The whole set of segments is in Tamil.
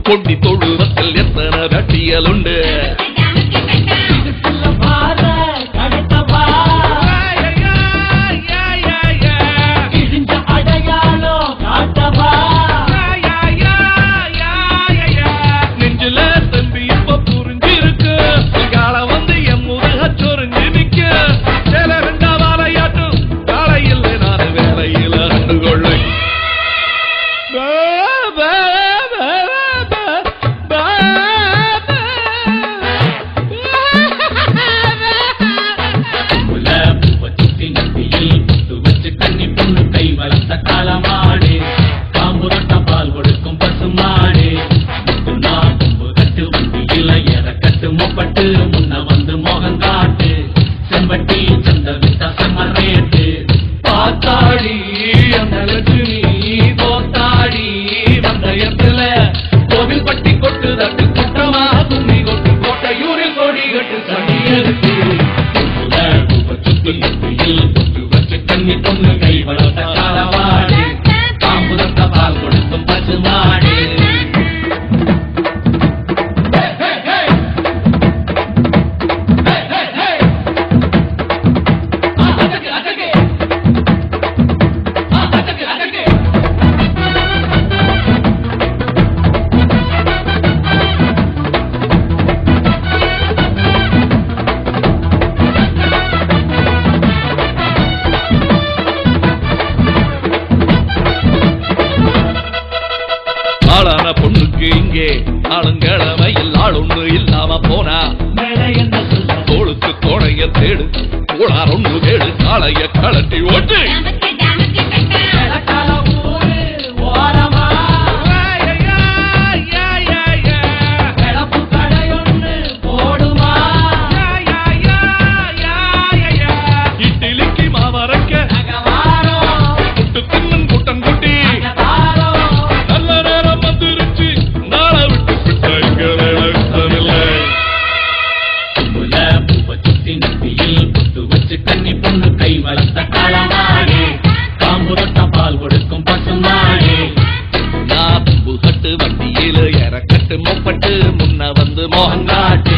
கொண்டி தொழுவத்தில் எத்தனை கட்டியல் உண்டு பொண்ணுக்கு இங்கே ஆளுங்கிழமையில் ஆளொன்று இல்லாம போனா தோளுக்கு தோடைய தேடு கோளார் ஒன்று தேடு காளைய கலட்டி ஓட்டு மோகங்காட்டு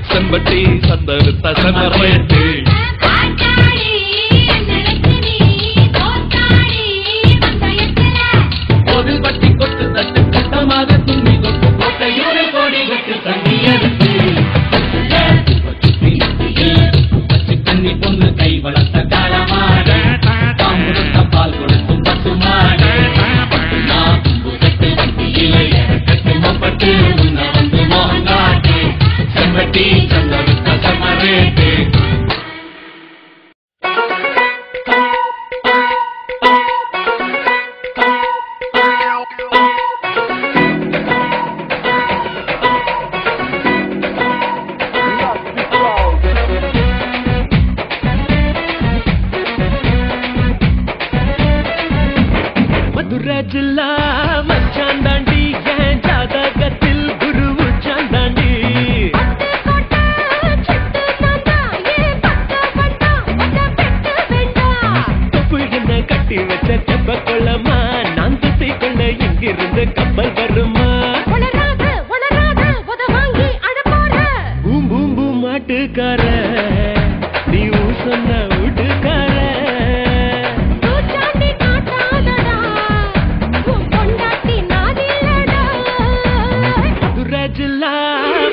செம்பட்டி சந்தவித்த செமரேட்டு கோவில் பட்டி கொட்டு தட்டு கட்டமாக துணி கொட்டு கோட்டையூர் கோடி கட்டு தண்ணியெடுத்து கண்ணி பொண்ணு கை வளர்த்த காலமாட தாம்பூரத்த பால் கொடுக்கும் பசு மாடு கட்டு வண்டியில கட்டு மொப்பட்டு மதுரை ஜில்லா மச்சாந்தாண்டி என் ஜாதகத்தில் குரு உச்சாந்தாண்டி கட்டி வச்ச தெப்ப கொள்ளமா நான் துசை கொள்ள இங்கிருந்து கப்பல் வருமா பூம் பூம் பூம் மாட்டுக்கார நீ சொன்ன வீட்டுக்கார துராஜில்லா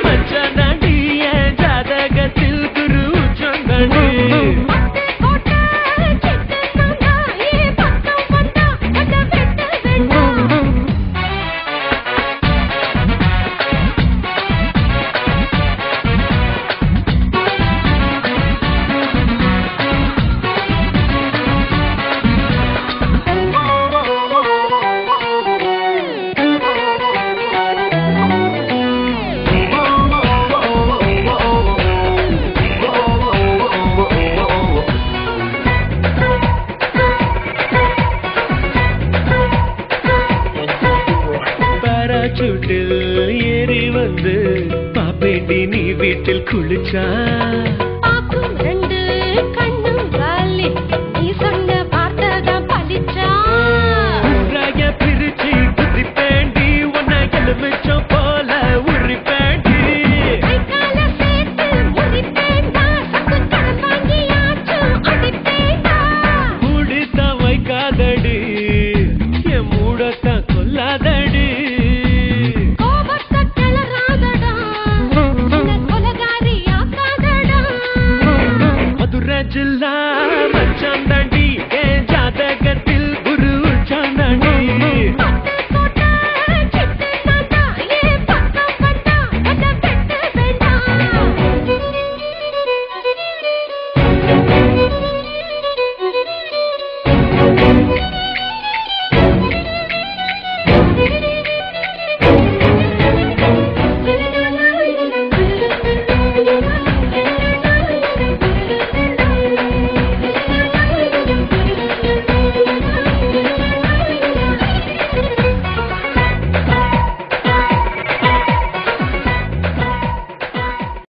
மச்சானாண்டி என் ஜாதகத்தில் குரு உச்சாந்தாண்டி ஏறி வந்து பாப்பேண்டி நீ வீட்டில் குளிச்சா